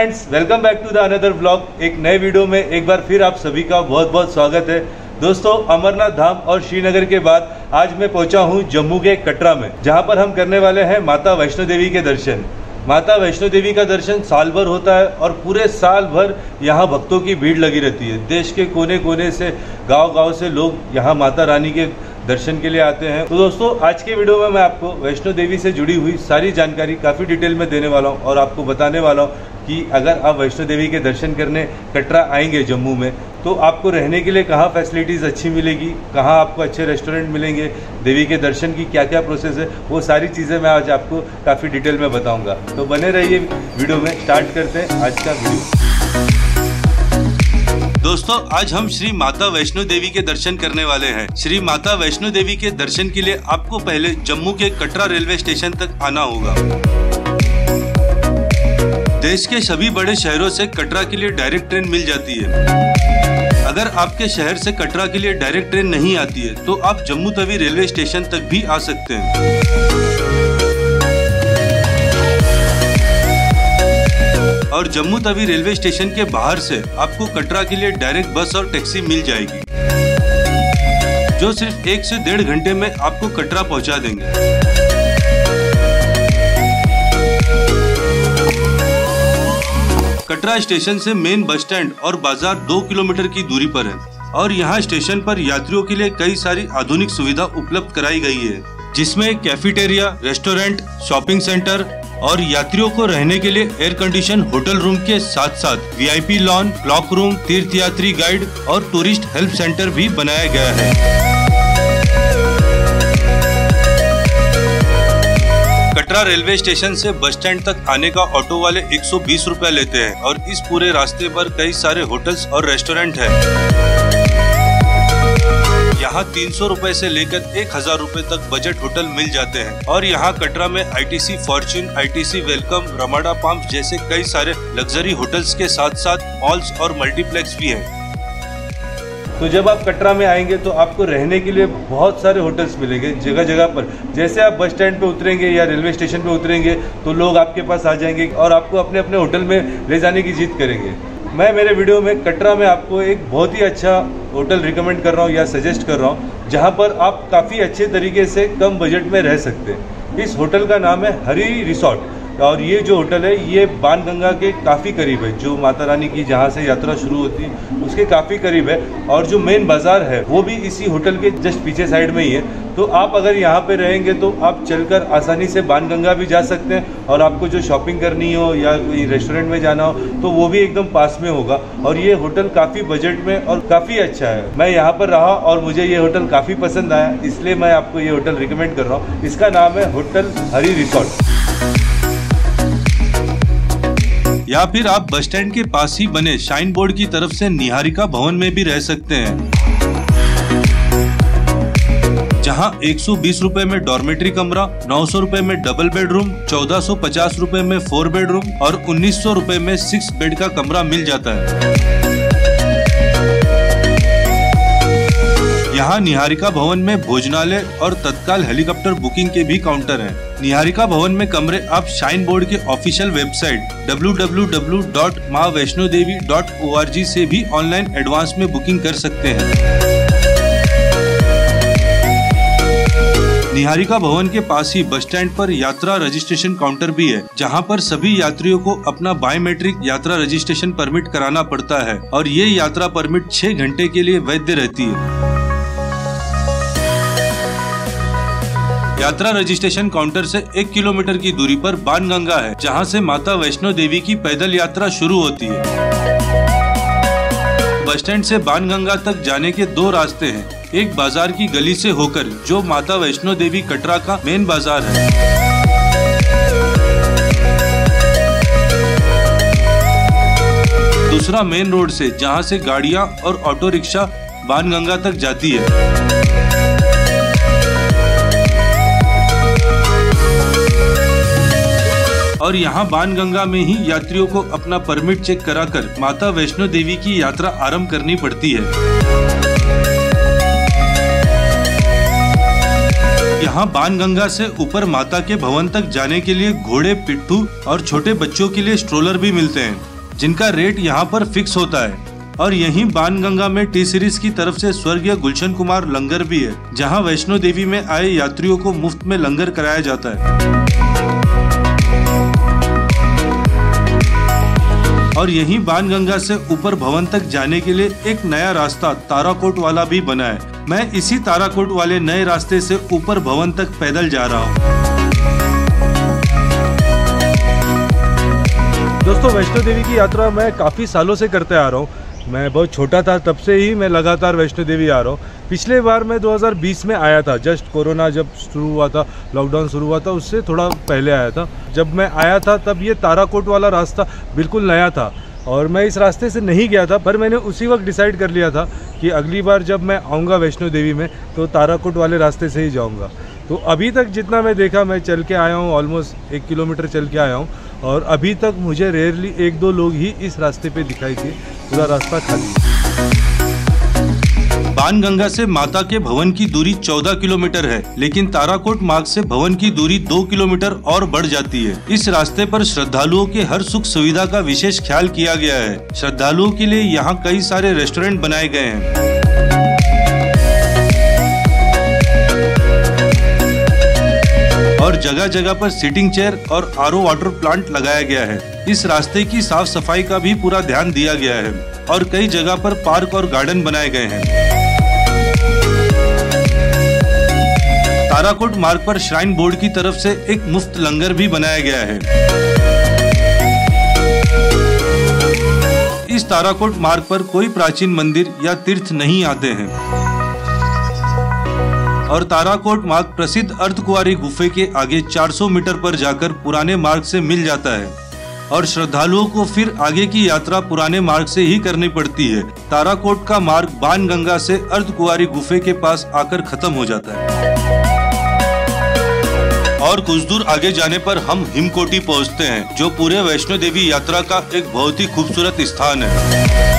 Friends, welcome back to the another vlog. एक नए video में एक बार फिर आप सभी का बहुत बहुत स्वागत है। दोस्तों, अमरनाथ धाम और श्रीनगर के बाद आज मैं पहुंचा हूं जम्मू के कटरा में, जहां पर हम करने वाले हैं माता वैष्णो देवी के दर्शन। माता वैष्णो देवी का दर्शन साल भर होता है और पूरे साल भर यहाँ भक्तों की भीड़ लगी रहती है। देश के कोने कोने से, गांव-गांव से लोग यहाँ माता रानी के दर्शन के लिए आते हैं। तो दोस्तों, आज के वीडियो में मैं आपको वैष्णो देवी से जुड़ी हुई सारी जानकारी काफ़ी डिटेल में देने वाला हूँ और आपको बताने वाला हूँ कि अगर आप वैष्णो देवी के दर्शन करने कटरा आएंगे जम्मू में, तो आपको रहने के लिए कहाँ फैसिलिटीज़ अच्छी मिलेगी, कहाँ आपको अच्छे रेस्टोरेंट मिलेंगे, देवी के दर्शन की क्या क्या प्रोसेस है, वो सारी चीज़ें मैं आज आपको काफ़ी डिटेल में बताऊँगा। तो बने रहिए वीडियो में। स्टार्ट करते हैं आज का वीडियो। दोस्तों, आज हम श्री माता वैष्णो देवी के दर्शन करने वाले हैं। श्री माता वैष्णो देवी के दर्शन के लिए आपको पहले जम्मू के कटरा रेलवे स्टेशन तक आना होगा। देश के सभी बड़े शहरों से कटरा के लिए डायरेक्ट ट्रेन मिल जाती है। अगर आपके शहर से कटरा के लिए डायरेक्ट ट्रेन नहीं आती है तो आप जम्मू तवी रेलवे स्टेशन तक भी आ सकते हैं। और जम्मू तवी रेलवे स्टेशन के बाहर से आपको कटरा के लिए डायरेक्ट बस और टैक्सी मिल जाएगी, जो सिर्फ 1 से 1.5 घंटे में आपको कटरा पहुंचा देंगे। कटरा स्टेशन से मेन बस स्टैंड और बाजार 2 किलोमीटर की दूरी पर है और यहाँ स्टेशन पर यात्रियों के लिए कई सारी आधुनिक सुविधा उपलब्ध कराई गई है, जिसमें कैफेटेरिया, रेस्टोरेंट, शॉपिंग सेंटर और यात्रियों को रहने के लिए एयर कंडीशन होटल रूम के साथ साथ वीआईपी लॉन, क्लॉक रूम, तीर्थयात्री गाइड और टूरिस्ट हेल्प सेंटर भी बनाया गया है। कटरा रेलवे स्टेशन से बस स्टैंड तक आने का ऑटो वाले 120 रुपए लेते हैं और इस पूरे रास्ते पर कई सारे होटल्स और रेस्टोरेंट हैं। यहाँ 300 रुपए से लेकर 1000 रुपए तक बजट होटल मिल जाते हैं और यहाँ कटरा में ITC Fortune, ITC welcome, Ramada palms जैसे कई सारे लग्जरी होटल्स के साथ साथ मॉल्स और मल्टीप्लेक्स भी हैं। तो जब आप कटरा में आएंगे तो आपको रहने के लिए बहुत सारे होटल्स मिलेंगे जगह जगह पर। जैसे आप बस स्टैंड पे उतरेंगे या रेलवे स्टेशन पे उतरेंगे तो लोग आपके पास आ जाएंगे और आपको अपने अपने होटल में ले जाने की जिद करेंगे। मैं मेरे वीडियो में कटरा में आपको एक बहुत ही अच्छा होटल रिकमेंड कर रहा हूँ या सजेस्ट कर रहा हूँ, जहाँ पर आप काफ़ी अच्छे तरीके से कम बजट में रह सकते हैं। इस होटल का नाम है हरी रिसोर्ट और ये जो होटल है ये बाणगंगा के काफ़ी करीब है। जो माता रानी की जहाँ से यात्रा शुरू होती है उसके काफ़ी करीब है और जो मेन बाजार है वो भी इसी होटल के जस्ट पीछे साइड में ही है। तो आप अगर यहाँ पे रहेंगे तो आप चलकर आसानी से बाणगंगा भी जा सकते हैं और आपको जो शॉपिंग करनी हो या कोई रेस्टोरेंट में जाना हो तो वो भी एकदम पास में होगा। और ये होटल काफ़ी बजट में और काफ़ी अच्छा है। मैं यहाँ पर रहा और मुझे ये होटल काफ़ी पसंद आया, इसलिए मैं आपको ये होटल रिकमेंड कर रहा हूँ। इसका नाम है होटल हरी रिसोर्ट। या फिर आप बस स्टैंड के पास ही बने शाइन बोर्ड की तरफ से निहारिका भवन में भी रह सकते हैं, जहां 120 रुपए में डॉर्मेट्री कमरा, 900 रुपए में डबल बेडरूम, 1450 रुपए में 4 बेडरूम और 1900 रुपए में 6 बेड का कमरा मिल जाता है। यहाँ निहारिका भवन में भोजनालय और तत्काल हेलीकॉप्टर बुकिंग के भी काउंटर हैं। निहारिका भवन में कमरे आप शाइन बोर्ड के ऑफिशियल वेबसाइट www.maavaishnodevi.org से भी ऑनलाइन एडवांस में बुकिंग कर सकते हैं। निहारिका भवन के पास ही बस स्टैंड पर यात्रा रजिस्ट्रेशन काउंटर भी है, जहां पर सभी यात्रियों को अपना बायोमेट्रिक यात्रा रजिस्ट्रेशन परमिट कराना पड़ता है और ये यात्रा परमिट 6 घंटे के लिए वैध रहती है। यात्रा रजिस्ट्रेशन काउंटर से 1 किलोमीटर की दूरी पर बाणगंगा है, जहां से माता वैष्णो देवी की पैदल यात्रा शुरू होती है। बस स्टैंड से बाणगंगा तक जाने के 2 रास्ते हैं। एक बाजार की गली से होकर, जो माता वैष्णो देवी कटरा का मेन बाजार है। दूसरा मेन रोड से, जहां से गाड़ियां और ऑटो रिक्शा बाणगंगा तक जाती है। और यहाँ बाणगंगा में ही यात्रियों को अपना परमिट चेक कराकर माता वैष्णो देवी की यात्रा आरंभ करनी पड़ती है। यहाँ बाणगंगा से ऊपर माता के भवन तक जाने के लिए घोड़े, पिट्ठू और छोटे बच्चों के लिए स्ट्रोलर भी मिलते हैं। जिनका रेट यहाँ पर फिक्स होता है। और यहीं बाणगंगा में टी सीरीज की तरफ से स्वर्गीय गुलशन कुमार लंगर भी है, जहां वैष्णो देवी में आए यात्रियों को मुफ्त में लंगर कराया जाता है। और यहीं बाणगंगा से ऊपर भवन तक जाने के लिए एक नया रास्ता ताराकोट वाला भी बना है। मैं इसी ताराकोट वाले नए रास्ते से ऊपर भवन तक पैदल जा रहा हूँ। दोस्तों, वैष्णो देवी की यात्रा मैं काफ़ी सालों से करते आ रहा हूँ। मैं बहुत छोटा था तब से ही मैं लगातार वैष्णो देवी आ रहा हूँ। पिछले बार मैं 2020 में आया था, जस्ट कोरोना जब शुरू हुआ था, लॉकडाउन शुरू हुआ था, उससे थोड़ा पहले आया था। जब मैं आया था तब ये ताराकोट वाला रास्ता बिल्कुल नया था और मैं इस रास्ते से नहीं गया था, पर मैंने उसी वक्त डिसाइड कर लिया था कि अगली बार जब मैं आऊँगा वैष्णो देवी में तो ताराकोट वाले रास्ते से ही जाऊँगा। तो अभी तक जितना मैं देखा, मैं चल के आया हूँ, ऑलमोस्ट 1 किलोमीटर चल के आया हूँ और अभी तक मुझे रेयरली 1-2 लोग ही इस रास्ते पे दिखाई दिए, पूरा रास्ता खाली है। बाणगंगा से माता के भवन की दूरी 14 किलोमीटर है, लेकिन ताराकोट मार्ग से भवन की दूरी 2 किलोमीटर और बढ़ जाती है। इस रास्ते पर श्रद्धालुओं के हर सुख सुविधा का विशेष ख्याल किया गया है। श्रद्धालुओं के लिए यहाँ कई सारे रेस्टोरेंट बनाए गए हैं और जगह जगह पर सीटिंग चेयर और आरओ वाटर प्लांट लगाया गया है। इस रास्ते की साफ सफाई का भी पूरा ध्यान दिया गया है और कई जगह पर पार्क और गार्डन बनाए गए हैं। ताराकोट मार्ग पर श्राइन बोर्ड की तरफ से एक मुफ्त लंगर भी बनाया गया है। इस ताराकोट मार्ग पर कोई प्राचीन मंदिर या तीर्थ नहीं आते हैं और ताराकोट मार्ग प्रसिद्ध अर्धकुंवारी गुफे के आगे 400 मीटर पर जाकर पुराने मार्ग से मिल जाता है और श्रद्धालुओं को फिर आगे की यात्रा पुराने मार्ग से ही करनी पड़ती है। ताराकोट का मार्ग बाणगंगा से अर्धकुंवारी गुफे के पास आकर खत्म हो जाता है और कुछ दूर आगे जाने पर हम हिमकोटी पहुंचते हैं, जो पूरे वैष्णो देवी यात्रा का एक बहुत ही खूबसूरत स्थान है,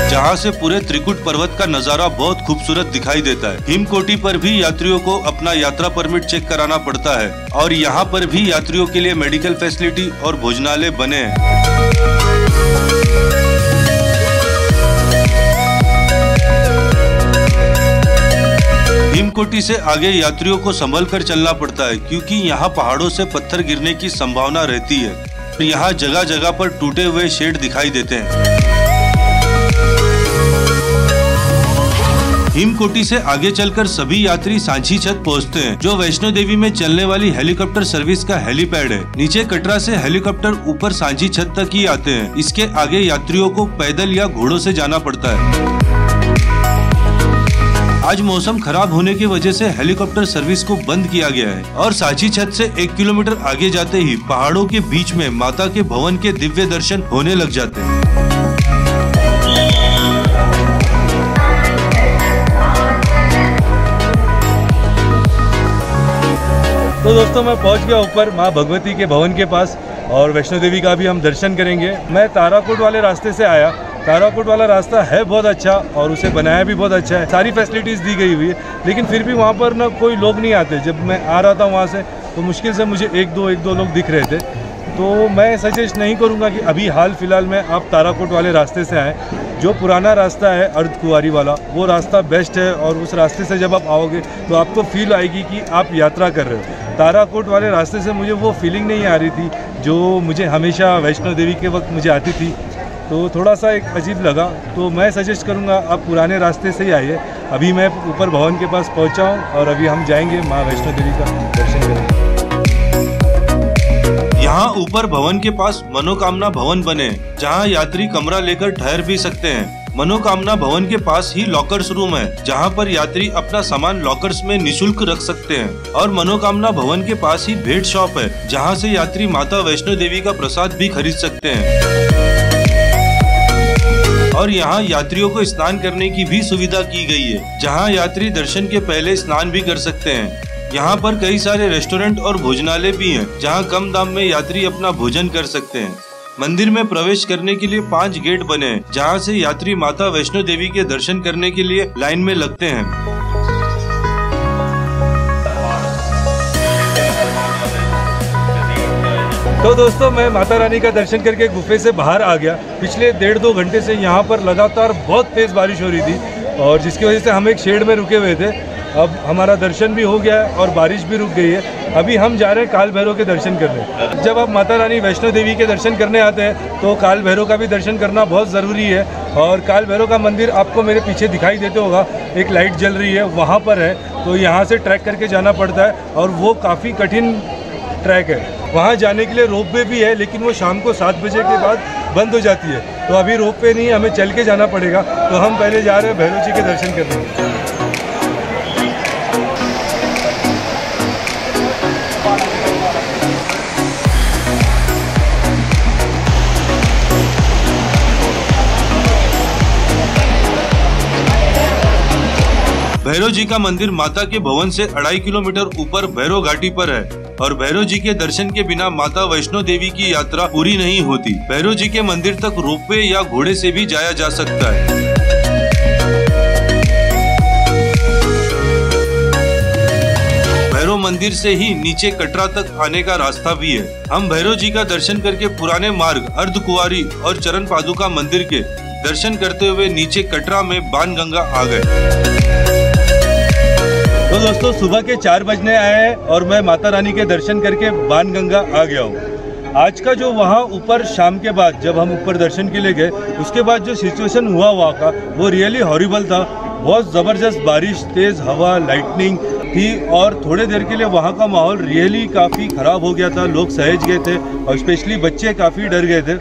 जहाँ से पूरे त्रिकुट पर्वत का नजारा बहुत खूबसूरत दिखाई देता है। हिमकोटी पर भी यात्रियों को अपना यात्रा परमिट चेक कराना पड़ता है और यहाँ पर भी यात्रियों के लिए मेडिकल फैसिलिटी और भोजनालय बने हैं। हिमकोटी से आगे यात्रियों को संभल कर चलना पड़ता है, क्योंकि यहाँ पहाड़ों से पत्थर गिरने की संभावना रहती है। यहाँ जगह जगह पर टूटे हुए शेड दिखाई देते हैं। हिमकोटी से आगे चलकर सभी यात्री सांची छत पहुंचते हैं, जो वैष्णो देवी में चलने वाली हेलीकॉप्टर सर्विस का हेलीपैड है। नीचे कटरा से हेलीकॉप्टर ऊपर सांची छत तक ही आते हैं। इसके आगे यात्रियों को पैदल या घोड़ों से जाना पड़ता है। आज मौसम खराब होने की वजह से हेलीकॉप्टर सर्विस को बंद किया गया है और सांची छत से 1 किलोमीटर आगे जाते ही पहाड़ों के बीच में माता के भवन के दिव्य दर्शन होने लग जाते हैं। तो दोस्तों, मैं पहुंच गया ऊपर माँ भगवती के भवन के पास और वैष्णो देवी का भी हम दर्शन करेंगे। मैं ताराकोट वाले रास्ते से आया। ताराकोट वाला रास्ता है बहुत अच्छा और उसे बनाया भी बहुत अच्छा है, सारी फैसिलिटीज़ दी गई हुई है, लेकिन फिर भी वहाँ पर ना कोई लोग नहीं आते। जब मैं आ रहा था वहाँ से तो मुश्किल से मुझे एक दो लोग दिख रहे थे। तो मैं सजेस्ट नहीं करूँगा कि अभी हाल फिलहाल में आप ताराकोट वाले रास्ते से आएँ। जो पुराना रास्ता है अर्धकुंवारी वाला, वो रास्ता बेस्ट है और उस रास्ते से जब आप आओगे तो आपको फील आएगी कि आप यात्रा कर रहे हो। ताराकोट वाले रास्ते से मुझे वो फीलिंग नहीं आ रही थी जो मुझे हमेशा वैष्णो देवी के वक्त मुझे आती थी, तो थोड़ा सा एक अजीब लगा। तो मैं सजेस्ट करूँगा आप पुराने रास्ते से ही आइए। अभी मैं ऊपर भवन के पास पहुँचा हूँ और अभी हम जाएंगे माँ वैष्णो देवी का दर्शन करेंगे। यहाँ ऊपर भवन के पास मनोकामना भवन बने, जहाँ यात्री कमरा लेकर ठहर भी सकते हैं। मनोकामना भवन के पास ही लॉकर्स रूम है, जहाँ पर यात्री अपना सामान लॉकर्स में निशुल्क रख सकते हैं और मनोकामना भवन के पास ही भेंट शॉप है, जहाँ से यात्री माता वैष्णो देवी का प्रसाद भी खरीद सकते हैं। और यहाँ यात्रियों को स्नान करने की भी सुविधा की गई है, जहाँ यात्री दर्शन के पहले स्नान भी कर सकते हैं। यहाँ पर कई सारे रेस्टोरेंट और भोजनालय भी हैं, जहाँ कम दाम में यात्री अपना भोजन कर सकते हैं। मंदिर में प्रवेश करने के लिए 5 गेट बने हैं, जहाँ से यात्री माता वैष्णो देवी के दर्शन करने के लिए लाइन में लगते हैं। तो दोस्तों मैं माता रानी का दर्शन करके गुफे से बाहर आ गया। पिछले 1.5-2 घंटे से यहाँ पर लगातार बहुत तेज़ बारिश हो रही थी और जिसकी वजह से हम एक शेड में रुके हुए थे। अब हमारा दर्शन भी हो गया है और बारिश भी रुक गई है। अभी हम जा रहे हैं काल भैरव के दर्शन करने। जब आप माता रानी वैष्णो देवी के दर्शन करने आते हैं तो काल भैरव का भी दर्शन करना बहुत ज़रूरी है। और काल भैरव का मंदिर आपको मेरे पीछे दिखाई देते होगा, एक लाइट जल रही है, वहाँ पर है। तो यहाँ से ट्रैक करके जाना पड़ता है और वो काफ़ी कठिन ट्रैक है। वहाँ जाने के लिए रोप वे भी है, लेकिन वो शाम को 7 बजे के बाद बंद हो जाती है। तो अभी रोप वे नहीं, हमें चल के जाना पड़ेगा। तो हम पहले जा रहे हैं भैरव जी के दर्शन करने। भैरव जी का मंदिर माता के भवन से 2.5 किलोमीटर ऊपर भैरव घाटी पर है और भैरव जी के दर्शन के बिना माता वैष्णो देवी की यात्रा पूरी नहीं होती। भैरव जी के मंदिर तक रोपवे या घोड़े से भी जाया जा सकता है। भैरव मंदिर से ही नीचे कटरा तक आने का रास्ता भी है। हम भैरव जी का दर्शन करके पुराने मार्ग, अर्धकुंवारी और चरण पादुका मंदिर के दर्शन करते हुए नीचे कटरा में बाणगंगा आ गए। तो दोस्तों सुबह के 4 बजने आए हैं और मैं माता रानी के दर्शन करके बाणगंगा आ गया हूँ। आज का जो वहाँ ऊपर शाम के बाद जब हम ऊपर दर्शन के लिए गए, उसके बाद जो सिचुएशन हुआ वहाँ का वो रियली हॉरिबल था। बहुत ज़बरदस्त बारिश, तेज़ हवा, लाइटनिंग थी और थोड़े देर के लिए वहाँ का माहौल रियली काफ़ी ख़राब हो गया था। लोग सहज गए थे और स्पेशली बच्चे काफ़ी डर गए थे।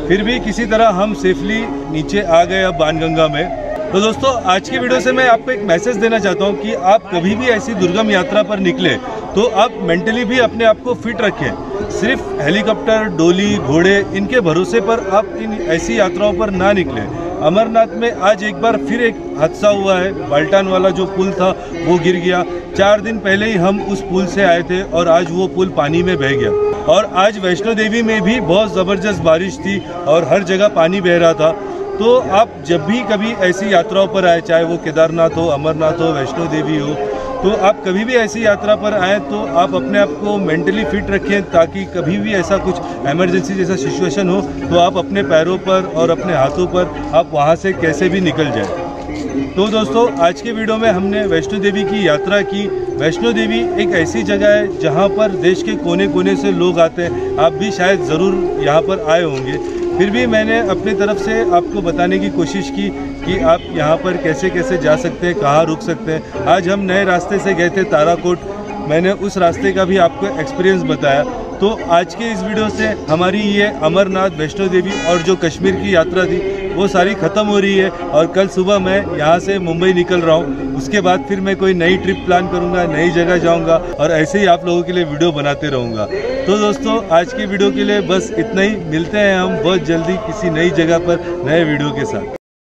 फिर भी किसी तरह हम सेफली नीचे आ गए अब बाणगंगा में। तो दोस्तों आज की वीडियो से मैं आपको एक मैसेज देना चाहता हूँ कि आप कभी भी ऐसी दुर्गम यात्रा पर निकले तो आप मेंटली भी अपने आप को फिट रखें। सिर्फ हेलीकॉप्टर, डोली, घोड़े इनके भरोसे पर आप इन ऐसी यात्राओं पर ना निकलें। अमरनाथ में आज एक बार फिर एक हादसा हुआ है। बाल्टान वाला जो पुल था वो गिर गया। 4 दिन पहले ही हम उस पुल से आए थे और आज वो पुल पानी में बह गया। और आज वैष्णो देवी में भी बहुत ज़बरदस्त बारिश थी और हर जगह पानी बह रहा था। तो आप जब भी कभी ऐसी यात्राओं पर आए, चाहे वो केदारनाथ हो, अमरनाथ हो, वैष्णो देवी हो, तो आप कभी भी ऐसी यात्रा पर आए तो आप अपने आप को मेंटली फिट रखें ताकि कभी भी ऐसा कुछ इमरजेंसी जैसा सिचुएशन हो तो आप अपने पैरों पर और अपने हाथों पर आप वहाँ से कैसे भी निकल जाए। तो दोस्तों आज के वीडियो में हमने वैष्णो देवी की यात्रा की। वैष्णो देवी एक ऐसी जगह है जहाँ पर देश के कोने कोने से लोग आते हैं। आप भी शायद ज़रूर यहाँ पर आए होंगे। फिर भी मैंने अपनी तरफ से आपको बताने की कोशिश की कि आप यहाँ पर कैसे कैसे जा सकते हैं, कहाँ रुक सकते हैं। आज हम नए रास्ते से गए थे ताराकोट, मैंने उस रास्ते का भी आपको एक्सपीरियंस बताया। तो आज के इस वीडियो से हमारी ये अमरनाथ, वैष्णो देवी और जो कश्मीर की यात्रा थी वो सारी ख़त्म हो रही है और कल सुबह मैं यहाँ से मुंबई निकल रहा हूँ। उसके बाद फिर मैं कोई नई ट्रिप प्लान करूँगा, नई जगह जाऊँगा और ऐसे ही आप लोगों के लिए वीडियो बनाते रहूँगा। तो दोस्तों आज की वीडियो के लिए बस इतना ही। मिलते हैं हम बहुत जल्दी किसी नई जगह पर नए वीडियो के साथ।